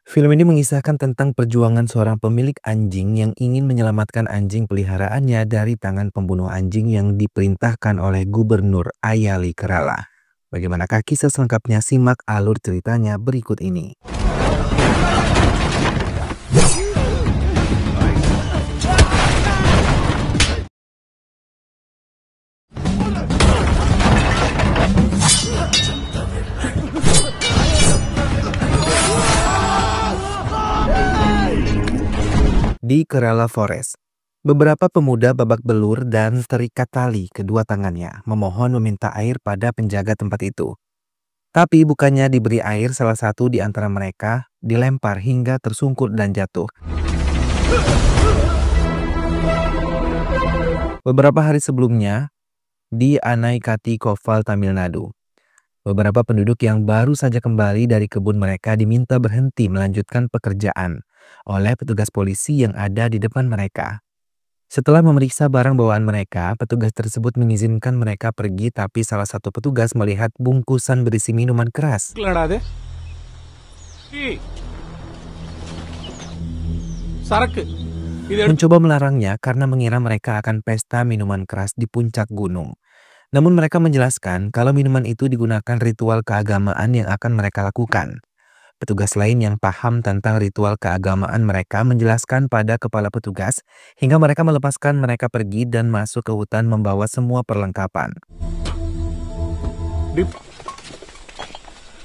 Film ini mengisahkan tentang perjuangan seorang pemilik anjing yang ingin menyelamatkan anjing peliharaannya dari tangan pembunuh anjing yang diperintahkan oleh Gubernur Ayali Kerala. Bagaimanakah kisah selengkapnya? Simak alur ceritanya berikut ini. Di Kerala Forest, beberapa pemuda babak belur dan terikat tali kedua tangannya memohon meminta air pada penjaga tempat itu. Tapi bukannya diberi air, salah satu di antara mereka dilempar hingga tersungkur dan jatuh. Beberapa hari sebelumnya, di Anaikati Koval, Tamil Nadu, beberapa penduduk yang baru saja kembali dari kebun mereka diminta berhenti melanjutkan pekerjaan oleh petugas polisi yang ada di depan mereka. Setelah memeriksa barang bawaan mereka, petugas tersebut mengizinkan mereka pergi, tapi salah satu petugas melihat bungkusan berisi minuman keras. Mencoba melarangnya karena mengira mereka akan pesta minuman keras di puncak gunung. Namun mereka menjelaskan kalau minuman itu digunakan ritual keagamaan yang akan mereka lakukan. Petugas lain yang paham tentang ritual keagamaan mereka menjelaskan pada kepala petugas hingga mereka melepaskan mereka pergi dan masuk ke hutan membawa semua perlengkapan.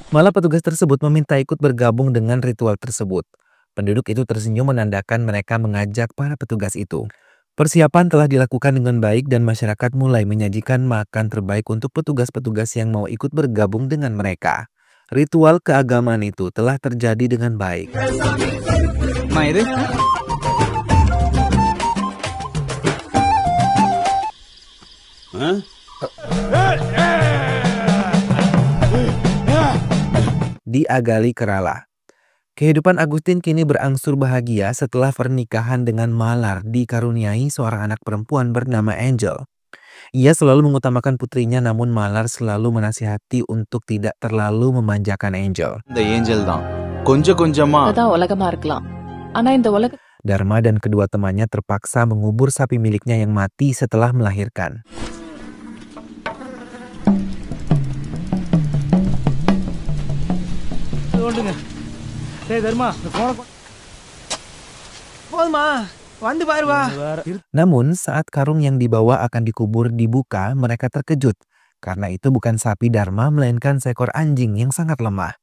Malah petugas tersebut meminta ikut bergabung dengan ritual tersebut. Penduduk itu tersenyum menandakan mereka mengajak para petugas itu. Persiapan telah dilakukan dengan baik dan masyarakat mulai menyajikan makan terbaik untuk petugas-petugas yang mau ikut bergabung dengan mereka. Ritual keagamaan itu telah terjadi dengan baik. Di Agali, Kerala, kehidupan Agustin kini berangsur bahagia setelah pernikahan dengan Malar dikaruniai seorang anak perempuan bernama Angel. Ia selalu mengutamakan putrinya, namun Malar selalu menasihati untuk tidak terlalu memanjakan Angel. Dharma dan kedua temannya terpaksa mengubur sapi miliknya yang mati setelah melahirkan. Namun saat karung yang dibawa akan dikubur dibuka, mereka terkejut. Karena itu bukan sapi Dharma, melainkan seekor anjing yang sangat lemah.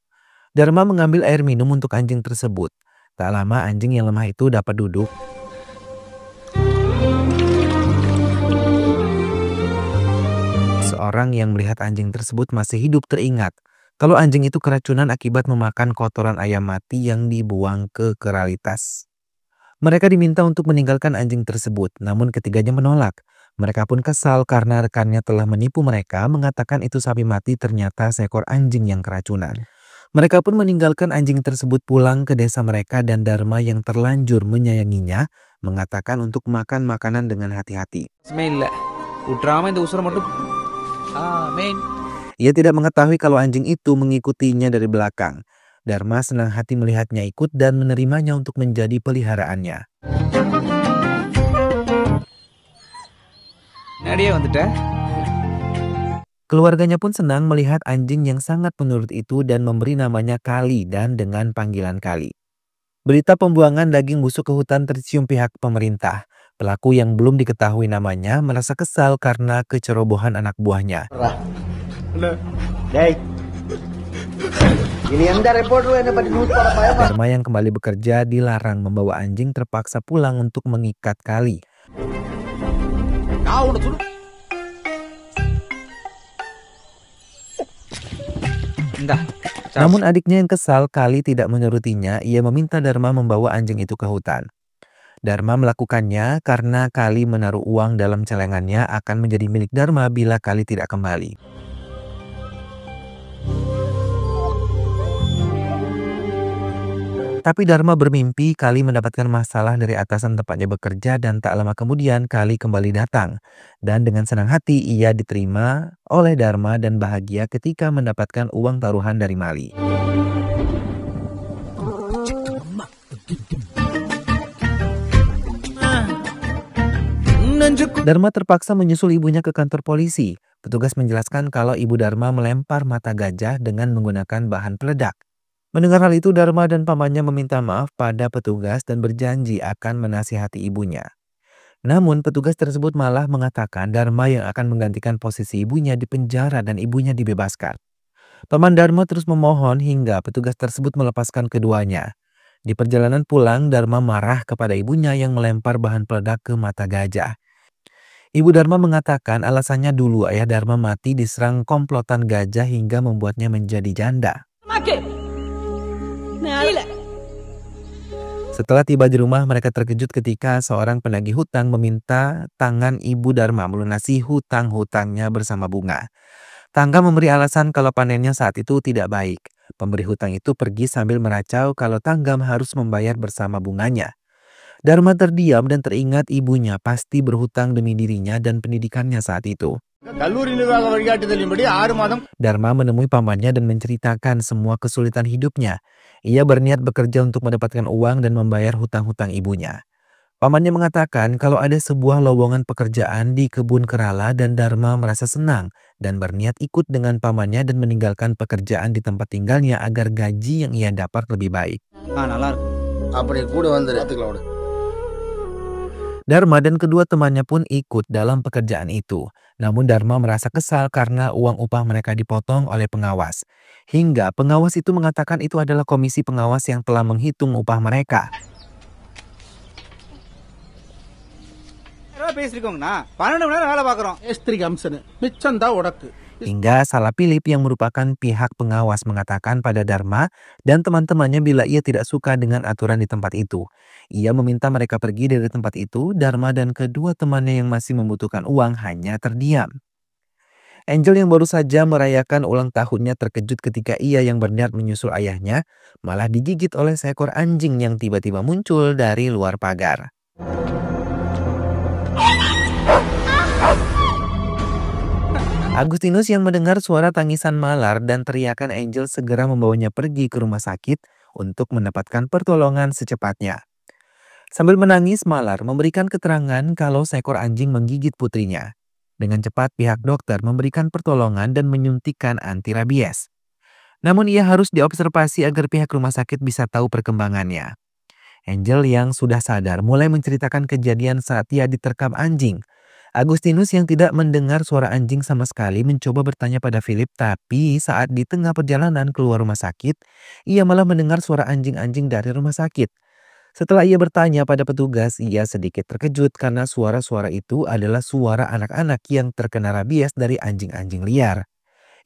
Dharma mengambil air minum untuk anjing tersebut. Tak lama anjing yang lemah itu dapat duduk. Seorang yang melihat anjing tersebut masih hidup teringat kalau anjing itu keracunan akibat memakan kotoran ayam mati yang dibuang ke keralitas. Mereka diminta untuk meninggalkan anjing tersebut, namun ketiganya menolak. Mereka pun kesal karena rekannya telah menipu mereka, mengatakan itu sapi mati, ternyata seekor anjing yang keracunan. Mereka pun meninggalkan anjing tersebut pulang ke desa mereka, dan Dharma yang terlanjur menyayanginya mengatakan untuk makan makanan dengan hati-hati. Ia tidak mengetahui kalau anjing itu mengikutinya dari belakang. Dharma senang hati melihatnya ikut dan menerimanya untuk menjadi peliharaannya. Keluarganya pun senang melihat anjing yang sangat penurut itu dan memberi namanya Kali dan dengan panggilan Kali. Berita pembuangan daging busuk ke hutan tercium pihak pemerintah. Pelaku yang belum diketahui namanya merasa kesal karena kecerobohan anak buahnya. Dharma yang kembali bekerja dilarang membawa anjing, terpaksa pulang untuk mengikat Kali. Namun adiknya yang kesal, Kali tidak menurutinya. Ia meminta Dharma membawa anjing itu ke hutan. Dharma melakukannya karena Kali menaruh uang dalam celengannya akan menjadi milik Dharma bila Kali tidak kembali. Tapi Dharma bermimpi Kali mendapatkan masalah dari atasan tempatnya bekerja, dan tak lama kemudian Kali kembali datang. Dan dengan senang hati ia diterima oleh Dharma dan bahagia ketika mendapatkan uang taruhan dari Mali. Dharma terpaksa menyusul ibunya ke kantor polisi. Petugas menjelaskan kalau ibu Dharma melempar mata gajah dengan menggunakan bahan peledak. Mendengar hal itu, Dharma dan pamannya meminta maaf pada petugas dan berjanji akan menasihati ibunya. Namun, petugas tersebut malah mengatakan Dharma yang akan menggantikan posisi ibunya di penjara dan ibunya dibebaskan. Paman Dharma terus memohon hingga petugas tersebut melepaskan keduanya. Di perjalanan pulang, Dharma marah kepada ibunya yang melempar bahan peledak ke mata gajah. Ibu Dharma mengatakan alasannya dulu ayah Dharma mati diserang komplotan gajah hingga membuatnya menjadi janda. Setelah tiba di rumah, mereka terkejut ketika seorang penagih hutang meminta tangan ibu Dharma melunasi hutang-hutangnya bersama bunga. Tangga memberi alasan kalau panennya saat itu tidak baik. Pemberi hutang itu pergi sambil meracau kalau Tanggam harus membayar bersama bunganya. Dharma terdiam dan teringat ibunya pasti berhutang demi dirinya dan pendidikannya saat itu. Dharma menemui pamannya dan menceritakan semua kesulitan hidupnya. Ia berniat bekerja untuk mendapatkan uang dan membayar hutang-hutang ibunya. Pamannya mengatakan kalau ada sebuah lowongan pekerjaan di kebun kerala dan Dharma merasa senang dan berniat ikut dengan pamannya dan meninggalkan pekerjaan di tempat tinggalnya agar gaji yang ia dapat lebih baik. Dharma dan kedua temannya pun ikut dalam pekerjaan itu. Namun Dharma merasa kesal karena uang upah mereka dipotong oleh pengawas. Hingga pengawas itu mengatakan itu adalah komisi pengawas yang telah menghitung upah mereka. Hingga salah Philip yang merupakan pihak pengawas mengatakan pada Dharma dan teman-temannya bila ia tidak suka dengan aturan di tempat itu. Ia meminta mereka pergi dari tempat itu. Dharma dan kedua temannya yang masih membutuhkan uang hanya terdiam. Angel yang baru saja merayakan ulang tahunnya terkejut ketika ia yang berniat menyusul ayahnya malah digigit oleh seekor anjing yang tiba-tiba muncul dari luar pagar. Agustinus yang mendengar suara tangisan Malar dan teriakan Angel segera membawanya pergi ke rumah sakit untuk mendapatkan pertolongan secepatnya. Sambil menangis, Malar memberikan keterangan kalau seekor anjing menggigit putrinya. Dengan cepat pihak dokter memberikan pertolongan dan menyuntikkan anti rabies. Namun ia harus diobservasi agar pihak rumah sakit bisa tahu perkembangannya. Angel yang sudah sadar mulai menceritakan kejadian saat ia diterkam anjing. Agustinus yang tidak mendengar suara anjing sama sekali mencoba bertanya pada Philip, tapi saat di tengah perjalanan keluar rumah sakit, ia malah mendengar suara anjing-anjing dari rumah sakit. Setelah ia bertanya pada petugas, ia sedikit terkejut karena suara-suara itu adalah suara anak-anak yang terkena rabies dari anjing-anjing liar.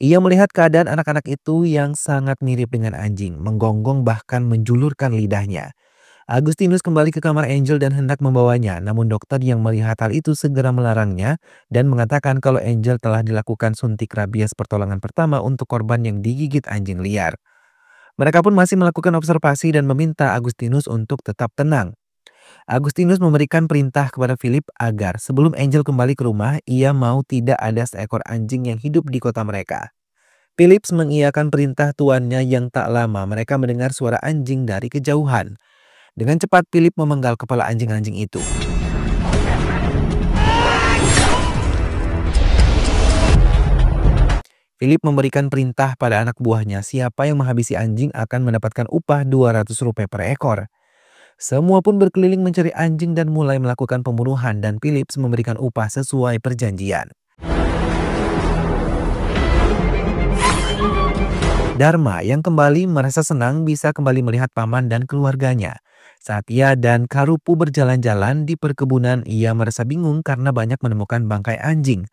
Ia melihat keadaan anak-anak itu yang sangat mirip dengan anjing, menggonggong bahkan menjulurkan lidahnya. Agustinus kembali ke kamar Angel dan hendak membawanya, namun dokter yang melihat hal itu segera melarangnya dan mengatakan kalau Angel telah dilakukan suntik rabies pertolongan pertama untuk korban yang digigit anjing liar. Mereka pun masih melakukan observasi dan meminta Agustinus untuk tetap tenang. Agustinus memberikan perintah kepada Philip agar sebelum Angel kembali ke rumah, ia mau tidak ada seekor anjing yang hidup di kota mereka. Philip mengiyakan perintah tuannya yang tak lama mereka mendengar suara anjing dari kejauhan. Dengan cepat Philip memenggal kepala anjing-anjing itu. Philip memberikan perintah pada anak buahnya siapa yang menghabisi anjing akan mendapatkan upah Rp200 per ekor. Semua pun berkeliling mencari anjing dan mulai melakukan pembunuhan dan Philip memberikan upah sesuai perjanjian. Dharma yang kembali merasa senang bisa kembali melihat paman dan keluarganya. Saat ia dan Karupu berjalan-jalan di perkebunan, ia merasa bingung karena banyak menemukan bangkai anjing.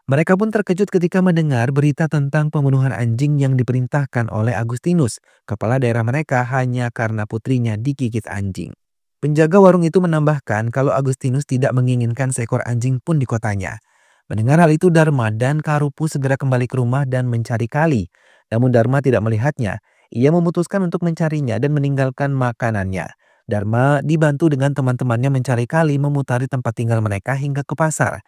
Mereka pun terkejut ketika mendengar berita tentang pembunuhan anjing yang diperintahkan oleh Agustinus, kepala daerah mereka hanya karena putrinya digigit anjing. Penjaga warung itu menambahkan kalau Agustinus tidak menginginkan seekor anjing pun di kotanya. Mendengar hal itu, Dharma dan Karupu segera kembali ke rumah dan mencari Kali. Namun Dharma tidak melihatnya. Ia memutuskan untuk mencarinya dan meninggalkan makanannya. Dharma dibantu dengan teman-temannya mencari Kali memutari tempat tinggal mereka hingga ke pasar.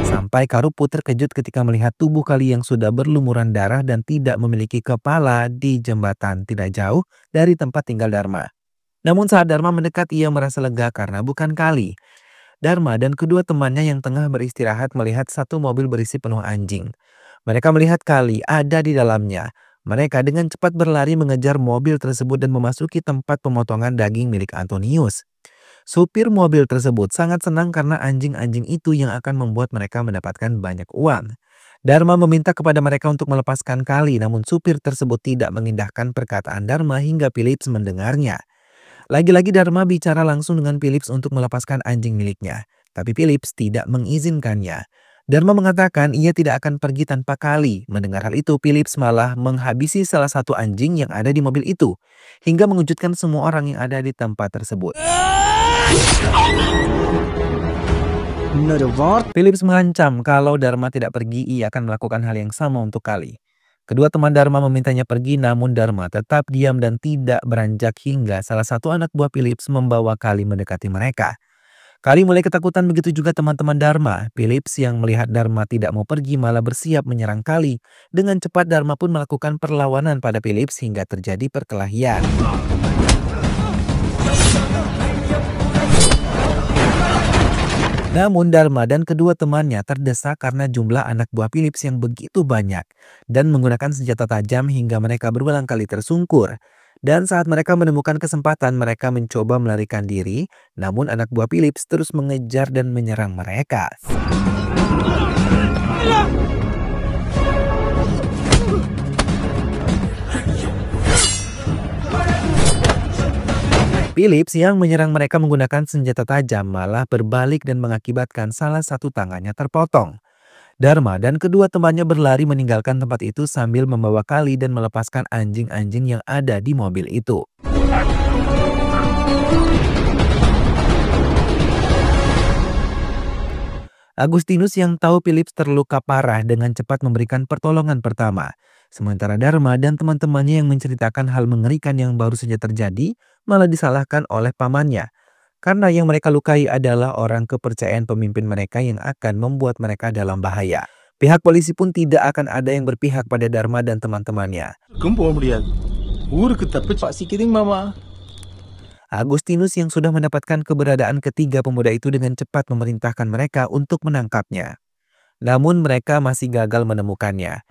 Sampai Karupu terkejut ketika melihat tubuh Kali yang sudah berlumuran darah dan tidak memiliki kepala di jembatan tidak jauh dari tempat tinggal Dharma. Namun saat Dharma mendekat, ia merasa lega karena bukan Kali. Dharma dan kedua temannya yang tengah beristirahat melihat satu mobil berisi penuh anjing. Mereka melihat Kali ada di dalamnya. Mereka dengan cepat berlari mengejar mobil tersebut dan memasuki tempat pemotongan daging milik Antonius. Supir mobil tersebut sangat senang karena anjing-anjing itu yang akan membuat mereka mendapatkan banyak uang. Dharma meminta kepada mereka untuk melepaskan Kali, namun supir tersebut tidak mengindahkan perkataan Dharma hingga Philips mendengarnya. Lagi-lagi Dharma bicara langsung dengan Philips untuk melepaskan anjing miliknya, tapi Philips tidak mengizinkannya. Dharma mengatakan ia tidak akan pergi tanpa Kali. Mendengar hal itu, Philips malah menghabisi salah satu anjing yang ada di mobil itu, hingga mengejutkan semua orang yang ada di tempat tersebut. Philips mengancam kalau Dharma tidak pergi, ia akan melakukan hal yang sama untuk Kali. Kedua teman Dharma memintanya pergi, namun Dharma tetap diam dan tidak beranjak hingga salah satu anak buah Philips membawa Kali mendekati mereka. Kali mulai ketakutan, begitu juga teman-teman Dharma. Philips yang melihat Dharma tidak mau pergi malah bersiap menyerang Kali. Dengan cepat Dharma pun melakukan perlawanan pada Philips hingga terjadi perkelahian. Namun Dharma dan kedua temannya terdesak karena jumlah anak buah Philips yang begitu banyak dan menggunakan senjata tajam hingga mereka berulang kali tersungkur. Dan saat mereka menemukan kesempatan, mereka mencoba melarikan diri, namun anak buah Philips terus mengejar dan menyerang mereka. Philips yang menyerang mereka menggunakan senjata tajam malah berbalik dan mengakibatkan salah satu tangannya terpotong. Dharma dan kedua temannya berlari meninggalkan tempat itu sambil membawa Kali dan melepaskan anjing-anjing yang ada di mobil itu. Agustinus yang tahu Philips terluka parah dengan cepat memberikan pertolongan pertama. Sementara Dharma dan teman-temannya yang menceritakan hal mengerikan yang baru saja terjadi malah disalahkan oleh pamannya. Karena yang mereka lukai adalah orang kepercayaan pemimpin mereka yang akan membuat mereka dalam bahaya. Pihak polisi pun tidak akan ada yang berpihak pada Dharma dan teman-temannya. Agustinus yang sudah mendapatkan keberadaan ketiga pemuda itu dengan cepat memerintahkan mereka untuk menangkapnya. Namun mereka masih gagal menemukannya.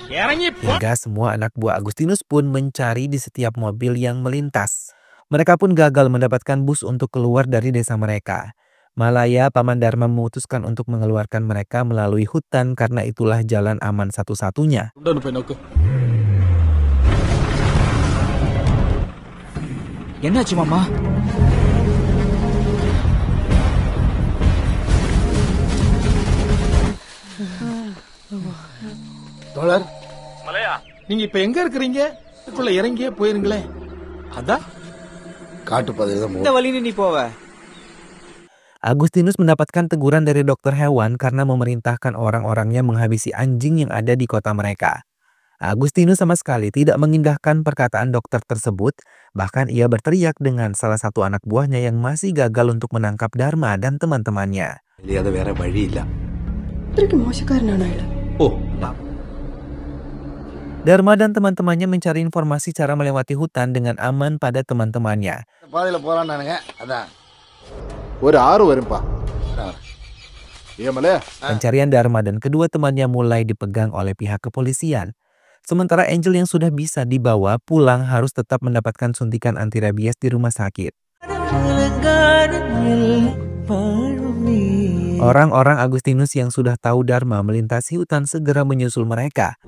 Hingga semua anak buah Agustinus pun mencari di setiap mobil yang melintas. Mereka pun gagal mendapatkan bus untuk keluar dari desa mereka. Malaya, paman Dharma memutuskan untuk mengeluarkan mereka melalui hutan karena itulah jalan aman satu-satunya. என்னாச்சு மாமா? தோழர் மலையா, நீங்க இப்ப எங்க இருக்கிறீங்க? இதுக்குள்ள இறங்கியே போயிருங்களே. அதான் காட்டுப்பாதையில இந்த வழியில நீ போவ. Agustinus mendapatkan teguran dari dokter hewan karena memerintahkan orang-orangnya menghabisi anjing yang ada di kota mereka. Agustinus sama sekali tidak mengindahkan perkataan dokter tersebut, bahkan ia berteriak dengan salah satu anak buahnya yang masih gagal untuk menangkap Dharma dan teman-temannya. Dharma dan teman-temannya mencari informasi cara melewati hutan dengan aman pada teman-temannya. Pencarian Dharma dan kedua temannya mulai dipegang oleh pihak kepolisian. Sementara Angel yang sudah bisa dibawa pulang harus tetap mendapatkan suntikan anti rabies di rumah sakit. Orang-orang Agustinus yang sudah tahu Dharma melintasi hutan segera menyusul mereka.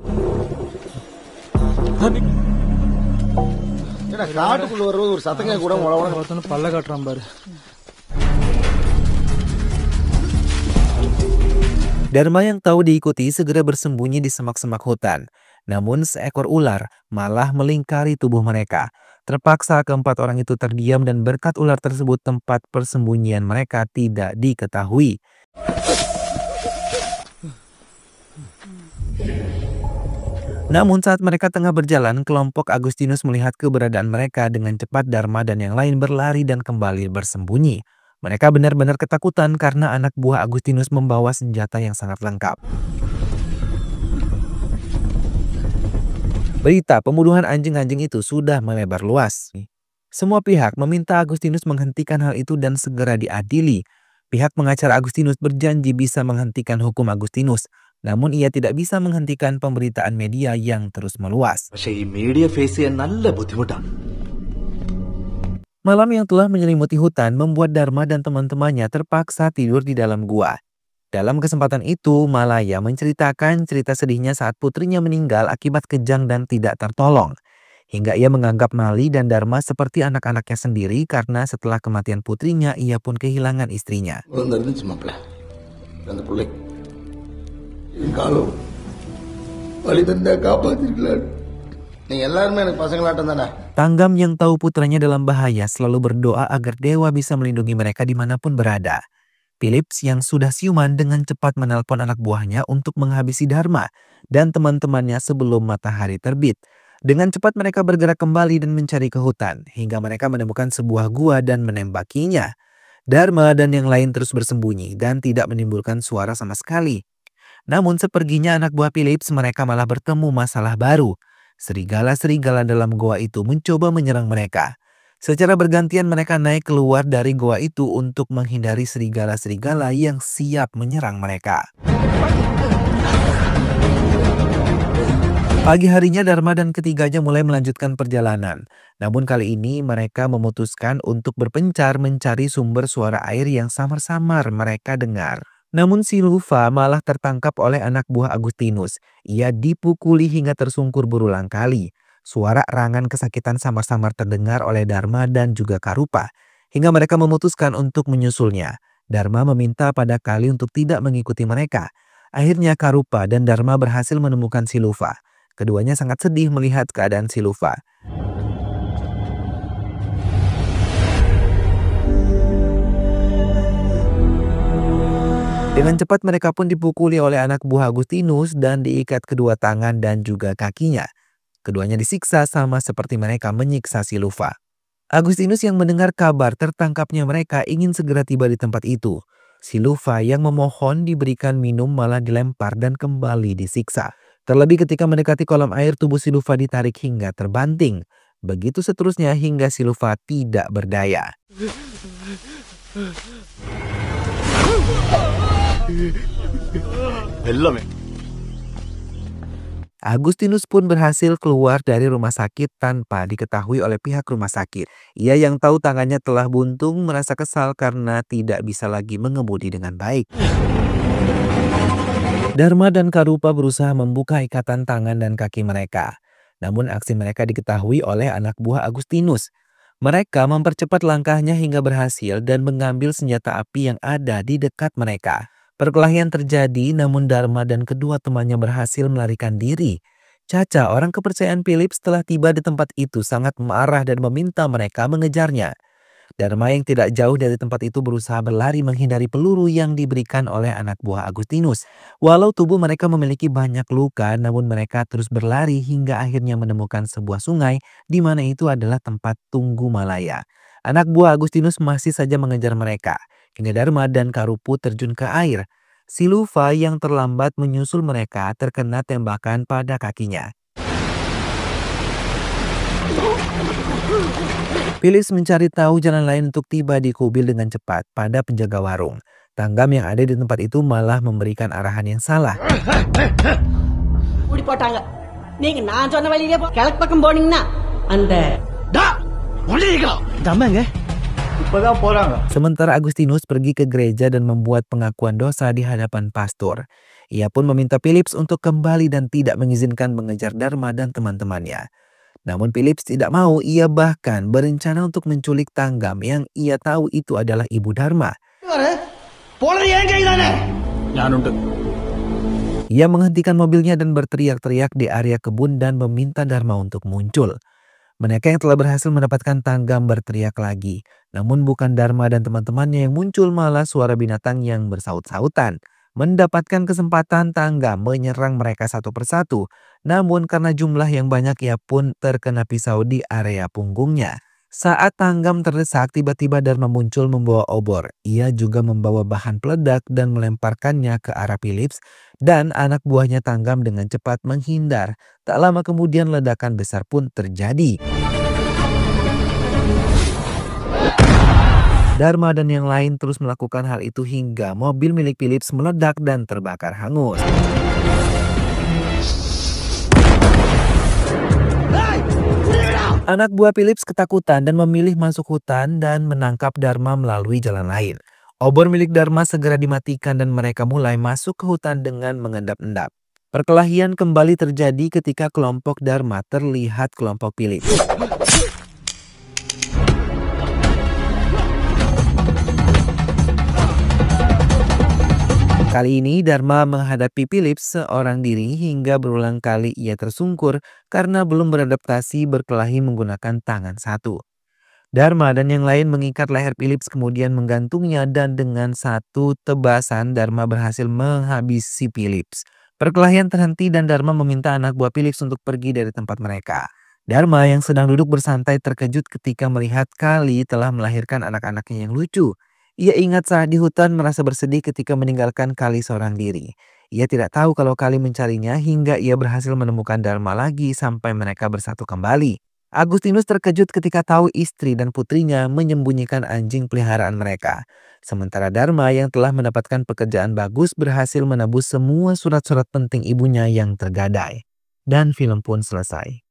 Dharma yang tahu diikuti segera bersembunyi di semak-semak hutan. Namun seekor ular malah melingkari tubuh mereka. Terpaksa keempat orang itu terdiam dan berkat ular tersebut tempat persembunyian mereka tidak diketahui. Namun saat mereka tengah berjalan, kelompok Agustinus melihat keberadaan mereka. Dengan cepat Dharma dan yang lain berlari dan kembali bersembunyi. Mereka benar-benar ketakutan karena anak buah Agustinus membawa senjata yang sangat lengkap. Berita pembunuhan anjing-anjing itu sudah melebar luas. Semua pihak meminta Agustinus menghentikan hal itu dan segera diadili. Pihak pengacara Agustinus berjanji bisa menghentikan hukum Agustinus, namun ia tidak bisa menghentikan pemberitaan media yang terus meluas. പക്ഷേ ഈ media face ചെയ്യാൻ നല്ല ബുദ്ധിമുട്ടാണ്. Malam yang telah menyelimuti hutan membuat Dharma dan teman-temannya terpaksa tidur di dalam gua. Dalam kesempatan itu, Malaya menceritakan cerita sedihnya saat putrinya meninggal akibat kejang dan tidak tertolong. Hingga ia menganggap Mali dan Dharma seperti anak-anaknya sendiri karena setelah kematian putrinya, ia pun kehilangan istrinya. இருந்துச்சு மாப்பிள்ள அந்த பிள்ளை காலம் வழி தந்தா காப்பாத்திருக்கலாம். நீங்க எல்லாருமே எனக்கு பசங்களாட்டம் தானே. Tanggam yang tahu putranya dalam bahaya selalu berdoa agar dewa bisa melindungi mereka dimanapun berada. Philips yang sudah siuman dengan cepat menelpon anak buahnya untuk menghabisi Dharma dan teman-temannya sebelum matahari terbit. Dengan cepat mereka bergerak kembali dan mencari ke hutan hingga mereka menemukan sebuah gua dan menembakinya. Dharma dan yang lain terus bersembunyi dan tidak menimbulkan suara sama sekali. Namun seperginya anak buah Philips, mereka malah bertemu masalah baru. Serigala-serigala dalam goa itu mencoba menyerang mereka. Secara bergantian mereka naik keluar dari goa itu untuk menghindari serigala-serigala yang siap menyerang mereka. Pagi harinya Dharma dan ketiganya mulai melanjutkan perjalanan. Namun kali ini mereka memutuskan untuk berpencar mencari sumber suara air yang samar-samar mereka dengar. Namun si Lufa malah tertangkap oleh anak buah Agustinus. Ia dipukuli hingga tersungkur berulang kali. Suara rangan kesakitan samar-samar terdengar oleh Dharma dan juga Karupa. Hingga mereka memutuskan untuk menyusulnya. Dharma meminta pada Kali untuk tidak mengikuti mereka. Akhirnya Karupa dan Dharma berhasil menemukan si Lufa. Keduanya sangat sedih melihat keadaan si Lufa. Dengan cepat mereka pun dipukuli oleh anak buah Agustinus dan diikat kedua tangan dan juga kakinya. Keduanya disiksa sama seperti mereka menyiksa si Lufa. Agustinus yang mendengar kabar tertangkapnya mereka ingin segera tiba di tempat itu. Si Lufa yang memohon diberikan minum malah dilempar dan kembali disiksa. Terlebih ketika mendekati kolam air, tubuh si Lufa ditarik hingga terbanting. Begitu seterusnya hingga si Lufa tidak berdaya. Agustinus pun berhasil keluar dari rumah sakit tanpa diketahui oleh pihak rumah sakit. Ia yang tahu tangannya telah buntung merasa kesal karena tidak bisa lagi mengemudi dengan baik. Dharma dan Karupa berusaha membuka ikatan tangan dan kaki mereka. Namun aksi mereka diketahui oleh anak buah Agustinus. Mereka mempercepat langkahnya hingga berhasil dan mengambil senjata api yang ada di dekat mereka. Perkelahian terjadi, namun Dharma dan kedua temannya berhasil melarikan diri. Caca, orang kepercayaan Philips, setelah tiba di tempat itu sangat marah dan meminta mereka mengejarnya. Dharma yang tidak jauh dari tempat itu berusaha berlari menghindari peluru yang diberikan oleh anak buah Agustinus. Walau tubuh mereka memiliki banyak luka, namun mereka terus berlari hingga akhirnya menemukan sebuah sungai di mana itu adalah tempat tunggu Malaya. Anak buah Agustinus masih saja mengejar mereka. Hingga Dharma dan Karupu terjun ke air. Si Lufa yang terlambat menyusul mereka terkena tembakan pada kakinya. Philips mencari tahu jalan lain untuk tiba di kubil dengan cepat pada penjaga warung. Tanggam yang ada di tempat itu malah memberikan arahan yang salah. Sementara Agustinus pergi ke gereja dan membuat pengakuan dosa di hadapan pastor. Ia pun meminta Philips untuk kembali dan tidak mengizinkan mengejar Dharma dan teman-temannya. Namun Philips tidak mau, ia bahkan berencana untuk menculik Tanggam yang ia tahu itu adalah ibu Dharma. Ia menghentikan mobilnya dan berteriak-teriak di area kebun dan meminta Dharma untuk muncul. Mereka yang telah berhasil mendapatkan Tanggam berteriak lagi. Namun bukan Dharma dan teman-temannya yang muncul, malah suara binatang yang bersaut-sautan. Mendapatkan kesempatan, Tanggam menyerang mereka satu persatu. Namun karena jumlah yang banyak, ia pun terkena pisau di area punggungnya. Saat Tanggam terdesak, tiba-tiba Dharma muncul membawa obor. Ia juga membawa bahan peledak dan melemparkannya ke arah Philips, dan anak buahnya Tanggam dengan cepat menghindar. Tak lama kemudian ledakan besar pun terjadi. Dharma dan yang lain terus melakukan hal itu hingga mobil milik Philips meledak dan terbakar hangus. Anak buah Philips ketakutan dan memilih masuk hutan dan menangkap Dharma melalui jalan lain. Obor milik Dharma segera dimatikan dan mereka mulai masuk ke hutan dengan mengendap-endap. Perkelahian kembali terjadi ketika kelompok Dharma terlihat kelompok Philips. Kali ini Dharma menghadapi Philips seorang diri hingga berulang kali ia tersungkur karena belum beradaptasi berkelahi menggunakan tangan satu. Dharma dan yang lain mengikat leher Philips kemudian menggantungnya dan dengan satu tebasan Dharma berhasil menghabisi Philips. Perkelahian terhenti dan Dharma meminta anak buah Philips untuk pergi dari tempat mereka. Dharma yang sedang duduk bersantai terkejut ketika melihat Kali telah melahirkan anak-anaknya yang lucu. Ia ingat saat di hutan merasa bersedih ketika meninggalkan Kali seorang diri. Ia tidak tahu kalau Kali mencarinya hingga ia berhasil menemukan Dharma lagi sampai mereka bersatu kembali. Agustinus terkejut ketika tahu istri dan putrinya menyembunyikan anjing peliharaan mereka. Sementara Dharma yang telah mendapatkan pekerjaan bagus berhasil menebus semua surat-surat penting ibunya yang tergadai. Dan film pun selesai.